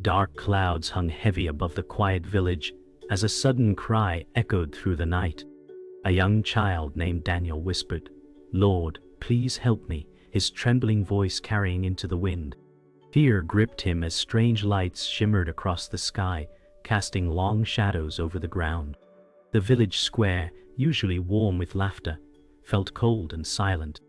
Dark clouds hung heavy above the quiet village as a sudden cry echoed through the night. A young child named Daniel whispered, "Lord, please help me," his trembling voice carrying into the wind. Fear gripped him as strange lights shimmered across the sky, casting long shadows over the ground. The village square, usually warm with laughter, felt cold and silent.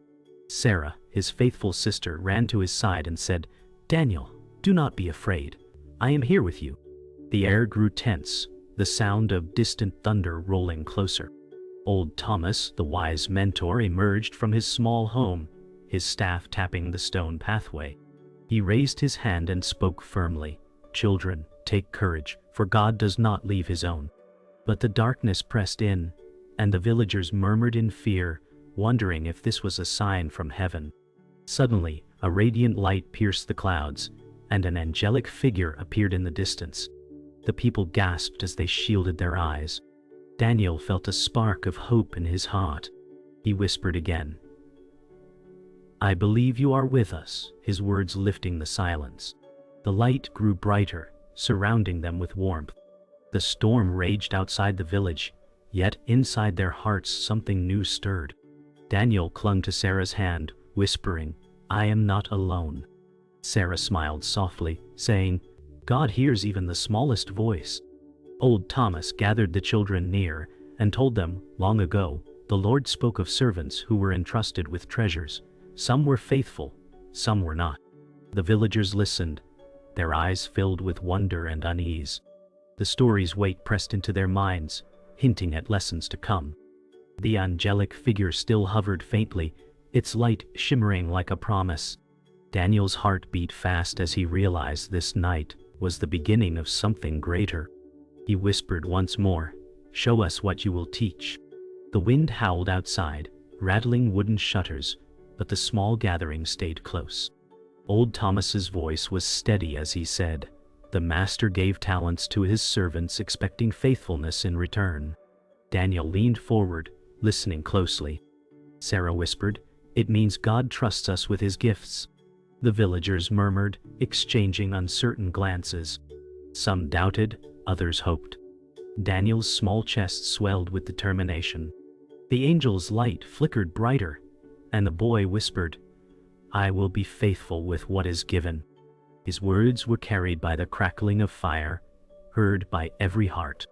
Sarah, his faithful sister, ran to his side and said, "Daniel, do not be afraid. I am here with you." The air grew tense, the sound of distant thunder rolling closer. Old Thomas, the wise mentor, emerged from his small home, his staff tapping the stone pathway. He raised his hand and spoke firmly, "Children, take courage, for God does not leave his own." But the darkness pressed in, and the villagers murmured in fear, wondering if this was a sign from heaven. Suddenly, a radiant light pierced the clouds, and an angelic figure appeared in the distance. The people gasped as they shielded their eyes. Daniel felt a spark of hope in his heart. He whispered again, "I believe you are with us," his words lifting the silence. The light grew brighter, surrounding them with warmth. The storm raged outside the village, yet inside their hearts something new stirred. Daniel clung to Sarah's hand, whispering, "I am not alone." Sarah smiled softly, saying, "God hears even the smallest voice." Old Thomas gathered the children near and told them, "Long ago, the Lord spoke of servants who were entrusted with treasures. Some were faithful, some were not." The villagers listened, their eyes filled with wonder and unease. The story's weight pressed into their minds, hinting at lessons to come. The angelic figure still hovered faintly, its light shimmering like a promise. Daniel's heart beat fast as he realized this night was the beginning of something greater. He whispered once more, "Show us what you will teach." The wind howled outside, rattling wooden shutters, but the small gathering stayed close. Old Thomas's voice was steady as he said, "The master gave talents to his servants, expecting faithfulness in return." Daniel leaned forward, listening closely. Sarah whispered, "It means God trusts us with his gifts." The villagers murmured, exchanging uncertain glances. Some doubted, others hoped. Daniel's small chest swelled with determination. The angel's light flickered brighter, and the boy whispered, "I will be faithful with what is given." His words were carried by the crackling of fire, heard by every heart.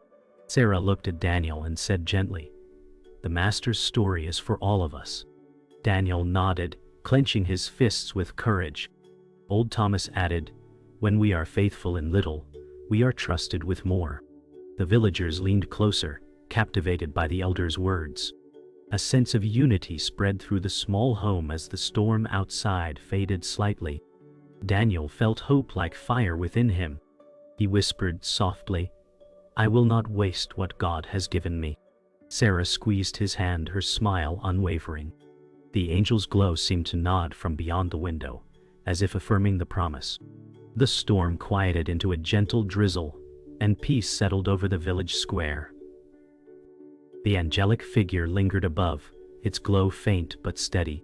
Sarah looked at Daniel and said gently, "The master's story is for all of us." Daniel nodded, clenching his fists with courage. Old Thomas added, "When we are faithful in little, we are trusted with more." The villagers leaned closer, captivated by the elder's words. A sense of unity spread through the small home as the storm outside faded slightly. Daniel felt hope like fire within him. He whispered softly, "I will not waste what God has given me." Sarah squeezed his hand, her smile unwavering. The angel's glow seemed to nod from beyond the window, as if affirming the promise. The storm quieted into a gentle drizzle, and peace settled over the village square. The angelic figure lingered above, its glow faint but steady.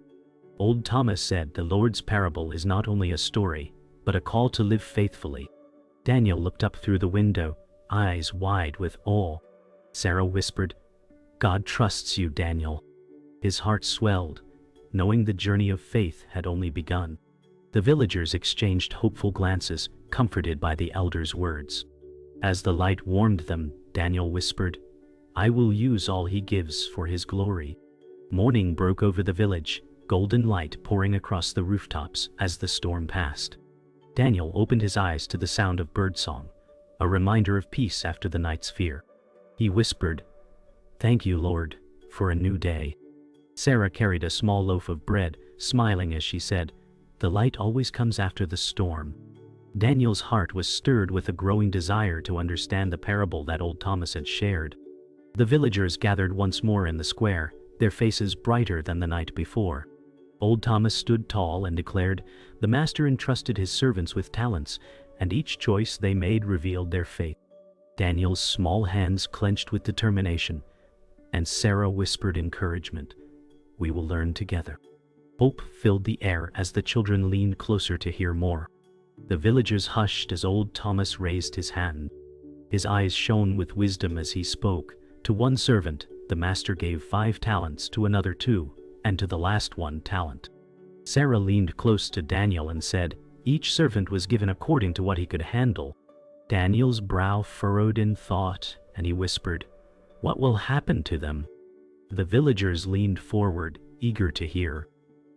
Old Thomas said the Lord's parable is not only a story, but a call to live faithfully. Daniel looked up through the window, eyes wide with awe. Sarah whispered, "God trusts you, Daniel." His heart swelled, knowing the journey of faith had only begun. The villagers exchanged hopeful glances, comforted by the elder's words. As the light warmed them, Daniel whispered, "I will use all he gives for his glory." Morning broke over the village, golden light pouring across the rooftops as the storm passed. Daniel opened his eyes to the sound of birdsong, a reminder of peace after the night's fear. He whispered, "Thank you, Lord, for a new day." Sarah carried a small loaf of bread, smiling as she said, "The light always comes after the storm." Daniel's heart was stirred with a growing desire to understand the parable that old Thomas had shared. The villagers gathered once more in the square, their faces brighter than the night before. Old Thomas stood tall and declared, "The master entrusted his servants with talents, and each choice they made revealed their faith." Daniel's small hands clenched with determination, and Sarah whispered encouragement, "We will learn together." Hope filled the air as the children leaned closer to hear more. The villagers hushed as old Thomas raised his hand. His eyes shone with wisdom as he spoke. To one servant, the master gave 5 talents, to another 2, and to the last 1 talent. Sarah leaned close to Daniel and said, "Each servant was given according to what he could handle." Daniel's brow furrowed in thought, and he whispered, "What will happen to them?" The villagers leaned forward, eager to hear.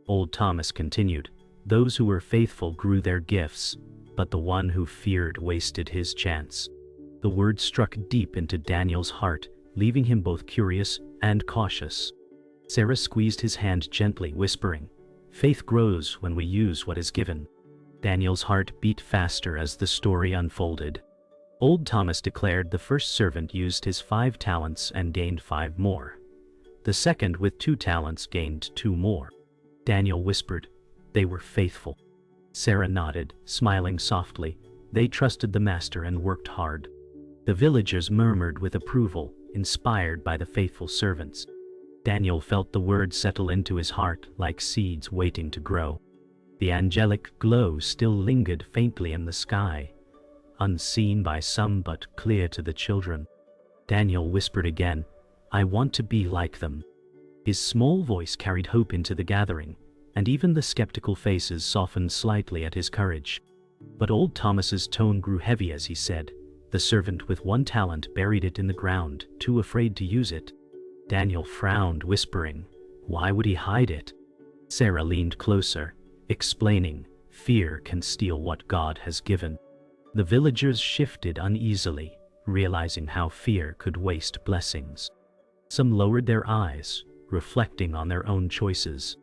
Old Thomas continued, "Those who were faithful grew their gifts, but the one who feared wasted his chance." The word struck deep into Daniel's heart, leaving him both curious and cautious. Sarah squeezed his hand gently, whispering, "Faith grows when we use what is given." Daniel's heart beat faster as the story unfolded. Old Thomas declared the first servant used his 5 talents and gained 5 more. The second with 2 talents gained 2 more. Daniel whispered, "They were faithful." Sarah nodded, smiling softly. They trusted the master and worked hard. The villagers murmured with approval, inspired by the faithful servants. Daniel felt the words settle into his heart like seeds waiting to grow. The angelic glow still lingered faintly in the sky, unseen by some but clear to the children. Daniel whispered again, "I want to be like them." His small voice carried hope into the gathering, and even the skeptical faces softened slightly at his courage. But old Thomas's tone grew heavy as he said, "The servant with 1 talent buried it in the ground, too afraid to use it." Daniel frowned, whispering, "Why would he hide it?" Sarah leaned closer, explaining, "Fear can steal what God has given." The villagers shifted uneasily, realizing how fear could waste blessings. Some lowered their eyes, reflecting on their own choices.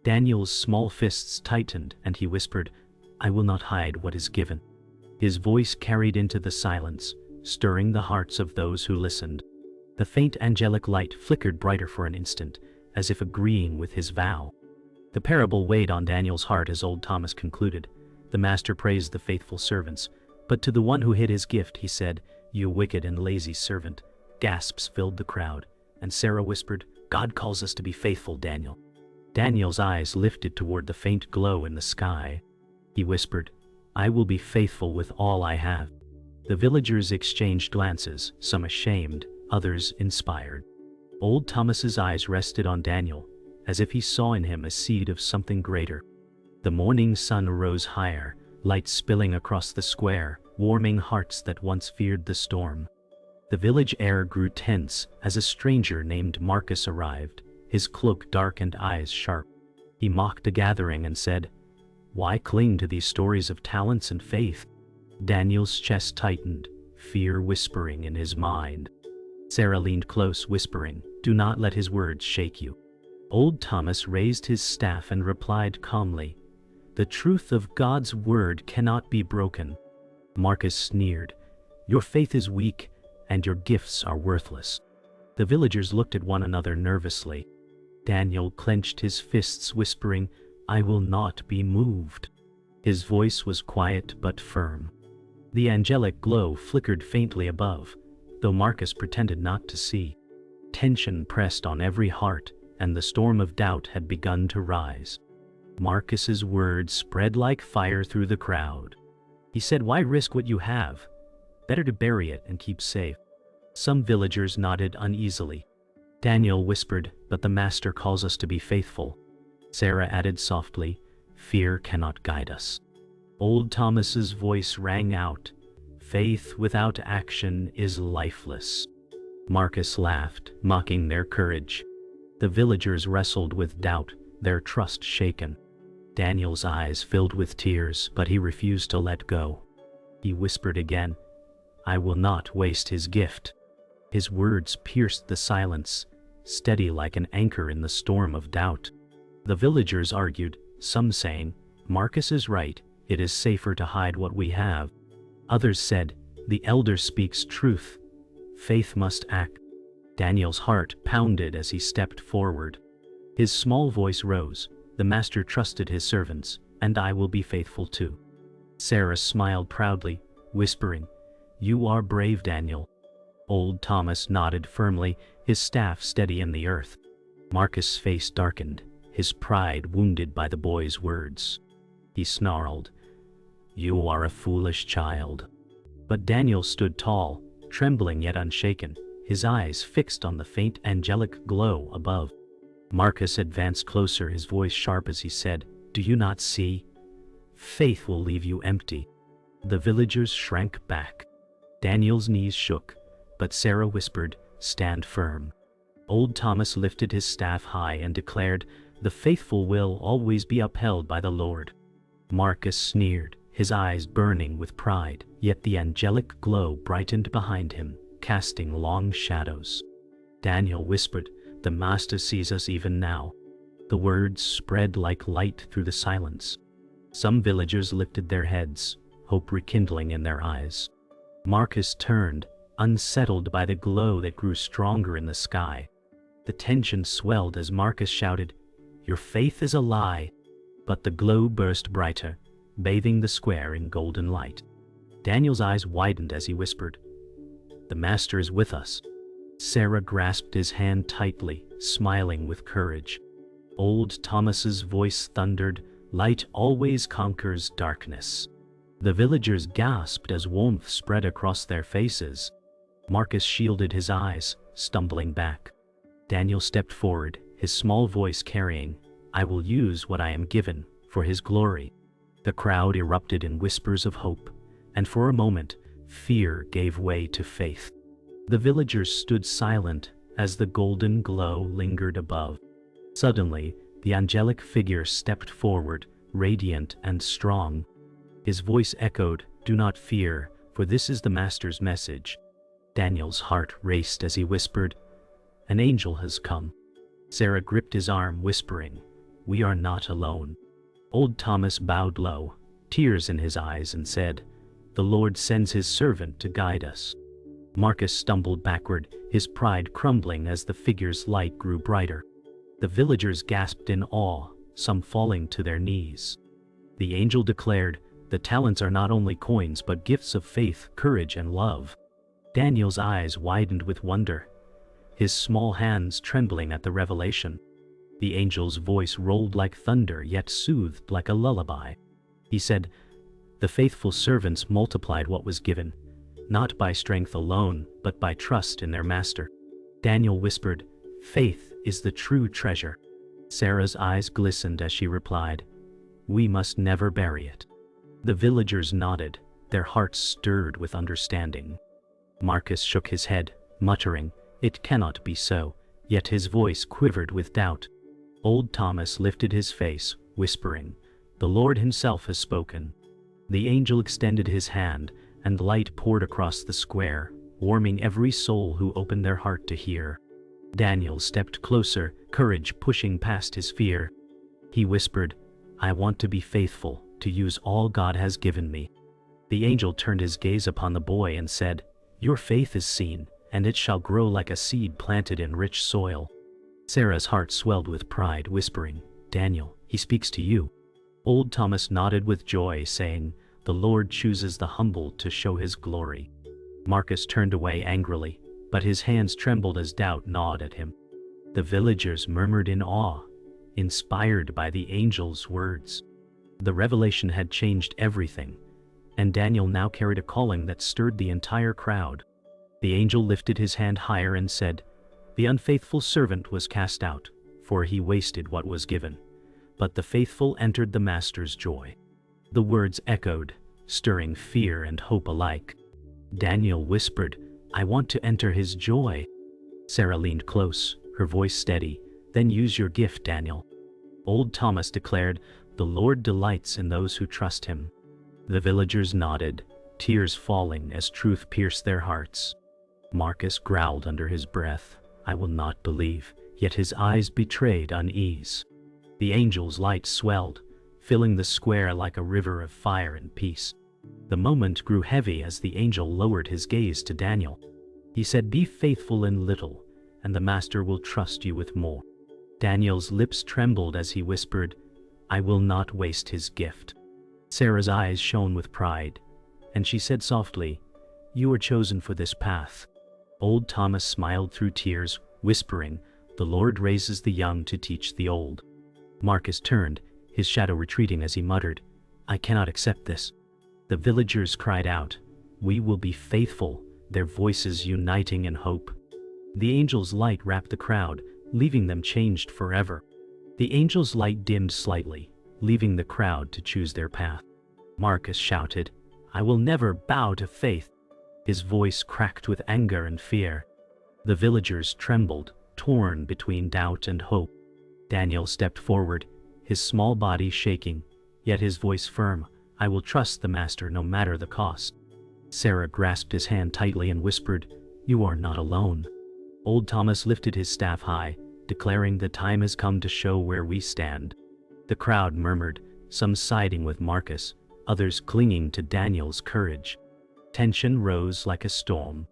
Daniel's small fists tightened, and he whispered, "I will not hide what is given." His voice carried into the silence, stirring the hearts of those who listened. The faint angelic light flickered brighter for an instant, as if agreeing with his vow. The parable weighed on Daniel's heart as old Thomas concluded. The master praised the faithful servants, but to the one who hid his gift he said, "You wicked and lazy servant." Gasps filled the crowd, and Sarah whispered, "God calls us to be faithful, Daniel." Daniel's eyes lifted toward the faint glow in the sky. He whispered, "I will be faithful with all I have." The villagers exchanged glances, some ashamed, others inspired. Old Thomas's eyes rested on Daniel, as if he saw in him a seed of something greater. The morning sun rose higher, light spilling across the square, warming hearts that once feared the storm. The village air grew tense as a stranger named Marcus arrived, his cloak dark and eyes sharp. He mocked the gathering and said, "Why cling to these stories of talents and faith?" Daniel's chest tightened, fear whispering in his mind. Sarah leaned close, whispering, "Do not let his words shake you." Old Thomas raised his staff and replied calmly, "The truth of God's word cannot be broken." Marcus sneered, "Your faith is weak, and your gifts are worthless." The villagers looked at one another nervously. Daniel clenched his fists, whispering, "I will not be moved." His voice was quiet but firm. The angelic glow flickered faintly above, though Marcus pretended not to see. Tension pressed on every heart, and the storm of doubt had begun to rise. Marcus's words spread like fire through the crowd. He said, "Why risk what you have? Better to bury it and keep safe." Some villagers nodded uneasily. Daniel whispered, "But the master calls us to be faithful." Sarah added softly, "Fear cannot guide us." Old Thomas's voice rang out, "Faith without action is lifeless." Marcus laughed, mocking their courage. The villagers wrestled with doubt, their trust shaken. Daniel's eyes filled with tears, but he refused to let go. He whispered again, "I will not waste his gift." His words pierced the silence, steady like an anchor in the storm of doubt. The villagers argued, some saying, "Marcus is right, it is safer to hide what we have." Others said, "The elder speaks truth. Faith must act." Daniel's heart pounded as he stepped forward. His small voice rose, "The master trusted his servants, and I will be faithful too." Sarah smiled proudly, whispering, "You are brave, Daniel." Old Thomas nodded firmly, his staff steady in the earth. Marcus' face darkened, his pride wounded by the boy's words. He snarled, "You are a foolish child." But Daniel stood tall, trembling yet unshaken, his eyes fixed on the faint angelic glow above. Marcus advanced closer, his voice sharp as he said, "Do you not see? Faith will leave you empty." The villagers shrank back. Daniel's knees shook, but Sarah whispered, "Stand firm." Old Thomas lifted his staff high and declared, "The faithful will always be upheld by the Lord." Marcus sneered, his eyes burning with pride, yet the angelic glow brightened behind him, casting long shadows. Daniel whispered, "The Master sees us even now." The words spread like light through the silence. Some villagers lifted their heads, hope rekindling in their eyes. Marcus turned, unsettled by the glow that grew stronger in the sky. The tension swelled as Marcus shouted, "Your faith is a lie." But the glow burst brighter, bathing the square in golden light. Daniel's eyes widened as he whispered, "The Master is with us." Sarah grasped his hand tightly, smiling with courage. Old Thomas's voice thundered, "Light always conquers darkness." The villagers gasped as warmth spread across their faces. Marcus shielded his eyes, stumbling back. Daniel stepped forward, his small voice carrying, "I will use what I am given, for his glory." The crowd erupted in whispers of hope, and for a moment, fear gave way to faith. The villagers stood silent as the golden glow lingered above. Suddenly, the angelic figure stepped forward, radiant and strong. His voice echoed, "Do not fear, for this is the Master's message." Daniel's heart raced as he whispered, "An angel has come." Sarah gripped his arm, whispering, "We are not alone." Old Thomas bowed low, tears in his eyes, and said, "The Lord sends his servant to guide us." Marcus stumbled backward, his pride crumbling as the figure's light grew brighter. The villagers gasped in awe, some falling to their knees. The angel declared, "The talents are not only coins but gifts of faith, courage, and love." Daniel's eyes widened with wonder, his small hands trembling at the revelation. The angel's voice rolled like thunder, yet soothed like a lullaby. He said, "The faithful servants multiplied what was given, not by strength alone, but by trust in their master." Daniel whispered, "Faith is the true treasure." Sarah's eyes glistened as she replied, "We must never bury it." The villagers nodded, their hearts stirred with understanding. Marcus shook his head, muttering, "It cannot be so," yet his voice quivered with doubt. Old Thomas lifted his face, whispering, "The Lord himself has spoken." The angel extended his hand, and light poured across the square, warming every soul who opened their heart to hear. Daniel stepped closer, courage pushing past his fear. He whispered, "I want to be faithful, to use all God has given me." The angel turned his gaze upon the boy and said, "Your faith is seen, and it shall grow like a seed planted in rich soil." Sarah's heart swelled with pride, whispering, "Daniel, he speaks to you." Old Thomas nodded with joy, saying, "The Lord chooses the humble to show his glory." Marcus turned away angrily, but his hands trembled as doubt gnawed at him. The villagers murmured in awe, inspired by the angel's words. The revelation had changed everything, and Daniel now carried a calling that stirred the entire crowd. The angel lifted his hand higher and said, "The unfaithful servant was cast out, for he wasted what was given. But the faithful entered the Master's joy." The words echoed, stirring fear and hope alike. Daniel whispered, "I want to enter his joy." Sarah leaned close, her voice steady. "Then use your gift, Daniel." Old Thomas declared, "The Lord delights in those who trust him." The villagers nodded, tears falling as truth pierced their hearts. Marcus growled under his breath, "I will not believe," yet his eyes betrayed unease. The angel's light swelled, filling the square like a river of fire and peace. The moment grew heavy as the angel lowered his gaze to Daniel. He said, "Be faithful in little, and the Master will trust you with more." Daniel's lips trembled as he whispered, "I will not waste his gift." Sarah's eyes shone with pride, and she said softly, "You are chosen for this path." Old Thomas smiled through tears, whispering, "The Lord raises the young to teach the old." Marcus turned, his shadow retreating as he muttered, "I cannot accept this." The villagers cried out, "We will be faithful," their voices uniting in hope. The angel's light wrapped the crowd, leaving them changed forever. The angel's light dimmed slightly, leaving the crowd to choose their path. Marcus shouted, "I will never bow to faith." His voice cracked with anger and fear. The villagers trembled, torn between doubt and hope. Daniel stepped forward, his small body shaking, yet his voice firm. "I will trust the Master no matter the cost." Sarah grasped his hand tightly and whispered, "You are not alone." Old Thomas lifted his staff high, declaring, "The time has come to show where we stand." The crowd murmured, some siding with Marcus, others clinging to Daniel's courage. Tension rose like a storm.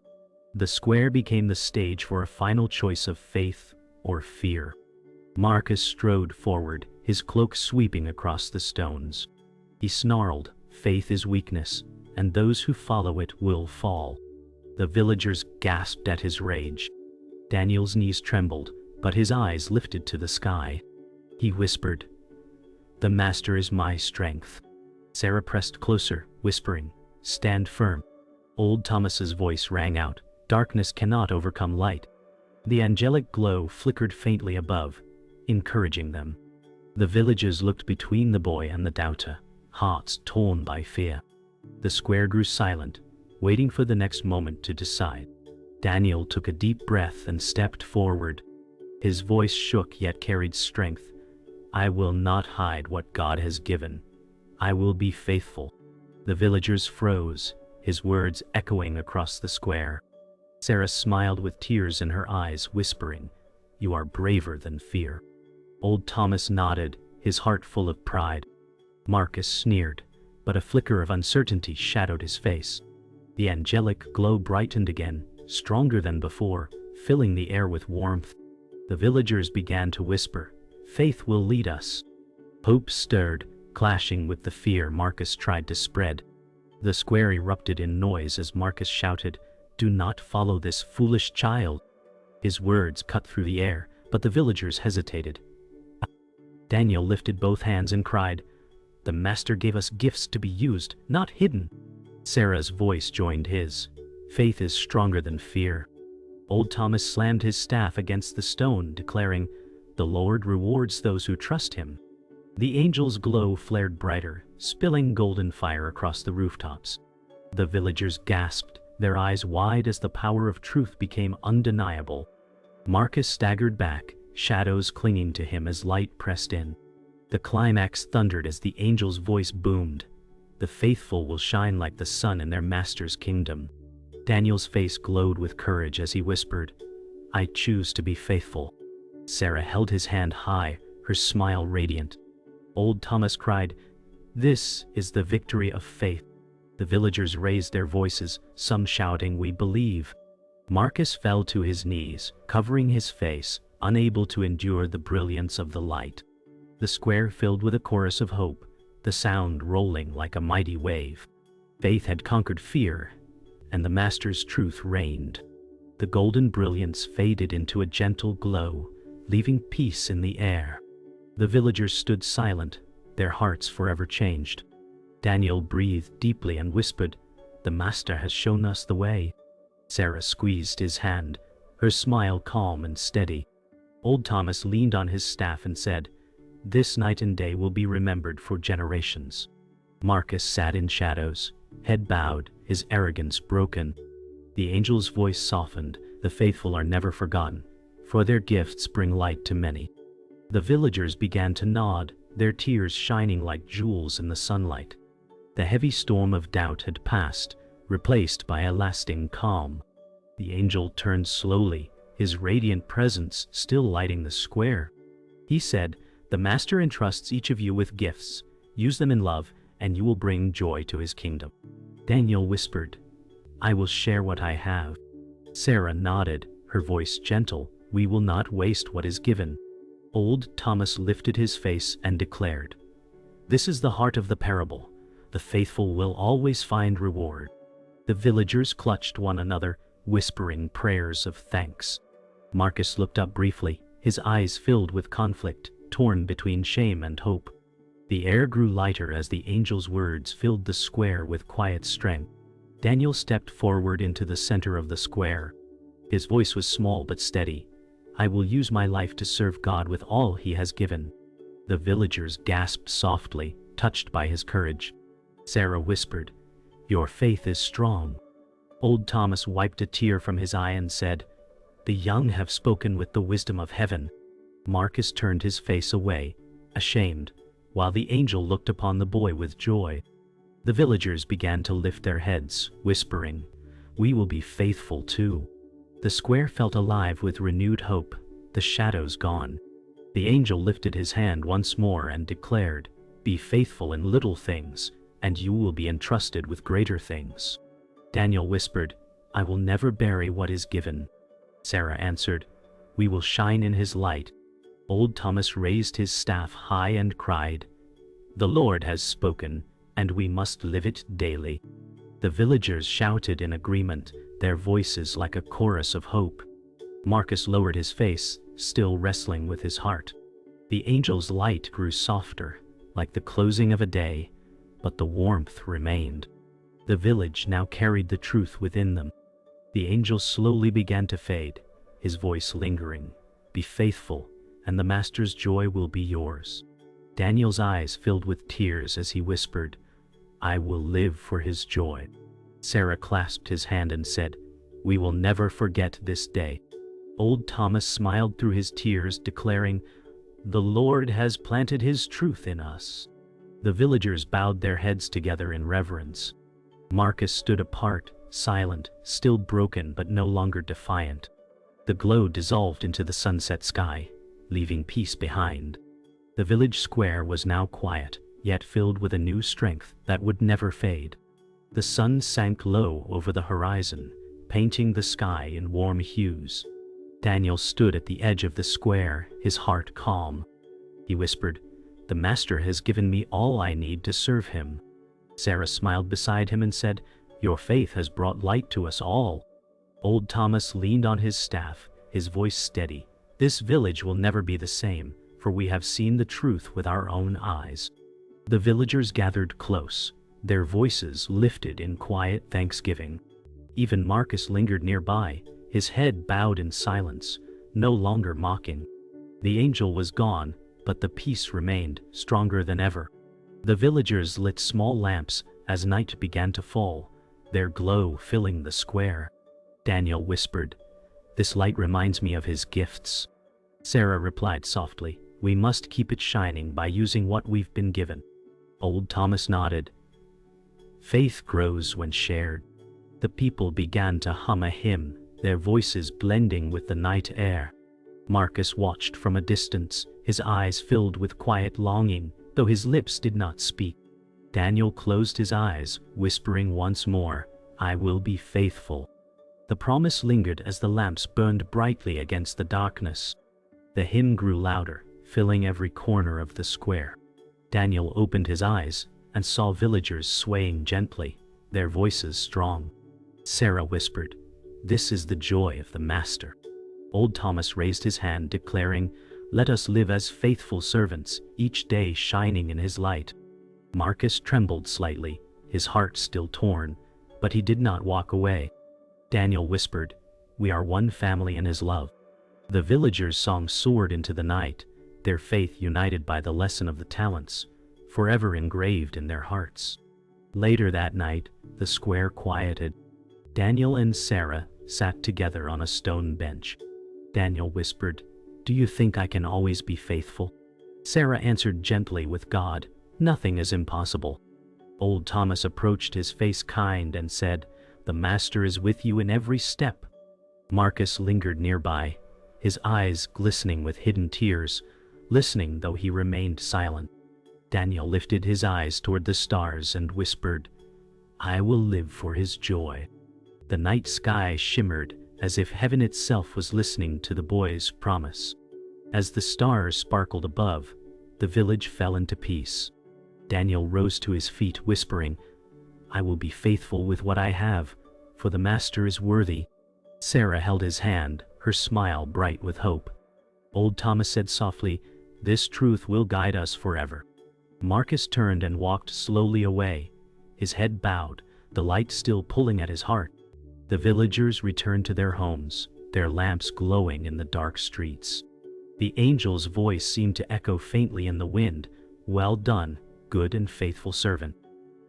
The square became the stage for a final choice of faith or fear. Marcus strode forward, his cloak sweeping across the stones. He snarled, "Faith is weakness, and those who follow it will fall." The villagers gasped at his rage. Daniel's knees trembled, but his eyes lifted to the sky. He whispered, "The Master is my strength." Sarah pressed closer, whispering, "Stand firm." Old Thomas's voice rang out, "Darkness cannot overcome light." The angelic glow flickered faintly above, encouraging them. The villagers looked between the boy and the doubter, hearts torn by fear. The square grew silent, waiting for the next moment to decide. Daniel took a deep breath and stepped forward. His voice shook yet carried strength. "I will not hide what God has given. I will be faithful." The villagers froze, his words echoing across the square. Sarah smiled with tears in her eyes, whispering, "You are braver than fear." Old Thomas nodded, his heart full of pride. Marcus sneered, but a flicker of uncertainty shadowed his face. The angelic glow brightened again, stronger than before, filling the air with warmth. The villagers began to whisper, "Faith will lead us." Hope stirred, clashing with the fear Marcus tried to spread. The square erupted in noise as Marcus shouted, "Do not follow this foolish child." His words cut through the air, but the villagers hesitated. Daniel lifted both hands and cried, "The Master gave us gifts to be used, not hidden." Sarah's voice joined his. "Faith is stronger than fear." Old Thomas slammed his staff against the stone, declaring, "The Lord rewards those who trust him." The angel's glow flared brighter, spilling golden fire across the rooftops. The villagers gasped, their eyes wide as the power of truth became undeniable. Marcus staggered back, shadows clinging to him as light pressed in. The climax thundered as the angel's voice boomed. "The faithful will shine like the sun in their Master's kingdom." Daniel's face glowed with courage as he whispered, "I choose to be faithful." Sarah held his hand high, her smile radiant. Old Thomas cried, "This is the victory of faith." The villagers raised their voices, some shouting, "We believe." Marcus fell to his knees, covering his face, unable to endure the brilliance of the light. The square filled with a chorus of hope, the sound rolling like a mighty wave. Faith had conquered fear, and the Master's truth reigned. The golden brilliance faded into a gentle glow, leaving peace in the air. The villagers stood silent, their hearts forever changed. Daniel breathed deeply and whispered, "The Master has shown us the way." Sarah squeezed his hand, her smile calm and steady. Old Thomas leaned on his staff and said, "This night and day will be remembered for generations." Marcus sat in shadows, head bowed, his arrogance broken. The angel's voice softened, "The faithful are never forgotten, for their gifts bring light to many." The villagers began to nod, their tears shining like jewels in the sunlight. The heavy storm of doubt had passed, replaced by a lasting calm. The angel turned slowly, his radiant presence still lighting the square. He said, "The Master entrusts each of you with gifts. Use them in love, and you will bring joy to his kingdom." Daniel whispered, "I will share what I have." Sarah nodded, her voice gentle, "We will not waste what is given." Old Thomas lifted his face and declared, "This is the heart of the parable. The faithful will always find reward." The villagers clutched one another, whispering prayers of thanks. Marcus looked up briefly, his eyes filled with conflict, torn between shame and hope. The air grew lighter as the angel's words filled the square with quiet strength. Daniel stepped forward into the center of the square. His voice was small but steady. "I will use my life to serve God with all He has given." The villagers gasped softly, touched by his courage. Sarah whispered, "Your faith is strong." Old Thomas wiped a tear from his eye and said, "The young have spoken with the wisdom of heaven." Marcus turned his face away, ashamed, while the angel looked upon the boy with joy. The villagers began to lift their heads, whispering, "We will be faithful too." The square felt alive with renewed hope, the shadows gone. The angel lifted his hand once more and declared, "Be faithful in little things, and you will be entrusted with greater things." Daniel whispered, "I will never bury what is given." Sarah answered, "We will shine in his light." Old Thomas raised his staff high and cried, "The Lord has spoken, and we must live it daily." The villagers shouted in agreement, their voices like a chorus of hope. Marcus lowered his face, still wrestling with his heart. The angel's light grew softer, like the closing of a day, but the warmth remained. The village now carried the truth within them. The angel slowly began to fade, his voice lingering, "Be faithful, and the Master's joy will be yours." Daniel's eyes filled with tears as he whispered, "I will live for his joy." Sarah clasped his hand and said, "We will never forget this day." Old Thomas smiled through his tears, declaring, "The Lord has planted his truth in us." The villagers bowed their heads together in reverence. Marcus stood apart, silent, still broken but no longer defiant. The glow dissolved into the sunset sky, leaving peace behind. The village square was now quiet, yet filled with a new strength that would never fade. The sun sank low over the horizon, painting the sky in warm hues. Daniel stood at the edge of the square, his heart calm. He whispered, "The Master has given me all I need to serve him." Sarah smiled beside him and said, "Your faith has brought light to us all." Old Thomas leaned on his staff, his voice steady. "This village will never be the same, for we have seen the truth with our own eyes." The villagers gathered close, their voices lifted in quiet thanksgiving. Even Marcus lingered nearby, his head bowed in silence, no longer mocking. The angel was gone, but the peace remained, stronger than ever. The villagers lit small lamps as night began to fall, their glow filling the square. Daniel whispered, "This light reminds me of his gifts." Sarah replied softly, "We must keep it shining by using what we've been given." Old Thomas nodded. Faith grows when shared. The people began to hum a hymn, their voices blending with the night air. Marcus watched from a distance, his eyes filled with quiet longing, though his lips did not speak. Daniel closed his eyes, whispering once more, "I will be faithful." The promise lingered as the lamps burned brightly against the darkness. The hymn grew louder, filling every corner of the square. Daniel opened his eyes and saw villagers swaying gently, their voices strong. Sarah whispered, "This is the joy of the Master." Old Thomas raised his hand, declaring, "Let us live as faithful servants, each day shining in his light." Marcus trembled slightly, his heart still torn, but he did not walk away. Daniel whispered, "We are one family in his love." The villagers' song soared into the night, their faith united by the lesson of the talents, forever engraved in their hearts. Later that night, the square quieted. Daniel and Sarah sat together on a stone bench. Daniel whispered, "Do you think I can always be faithful?" Sarah answered gently, "With God, nothing is impossible." Old Thomas approached, his face kind, and said, "The Master is with you in every step." Marcus lingered nearby, his eyes glistening with hidden tears, listening though he remained silent. Daniel lifted his eyes toward the stars and whispered, "I will live for his joy." The night sky shimmered as if heaven itself was listening to the boy's promise. As the stars sparkled above, the village fell into peace. Daniel rose to his feet, whispering, "I will be faithful with what I have, for the Master is worthy." Sarah held his hand, her smile bright with hope. Old Thomas said softly, "This truth will guide us forever." Marcus turned and walked slowly away, his head bowed, the light still pulling at his heart. The villagers returned to their homes, their lamps glowing in the dark streets. The angel's voice seemed to echo faintly in the wind, "Well done, good and faithful servant."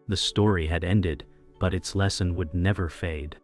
The story had ended, but its lesson would never fade.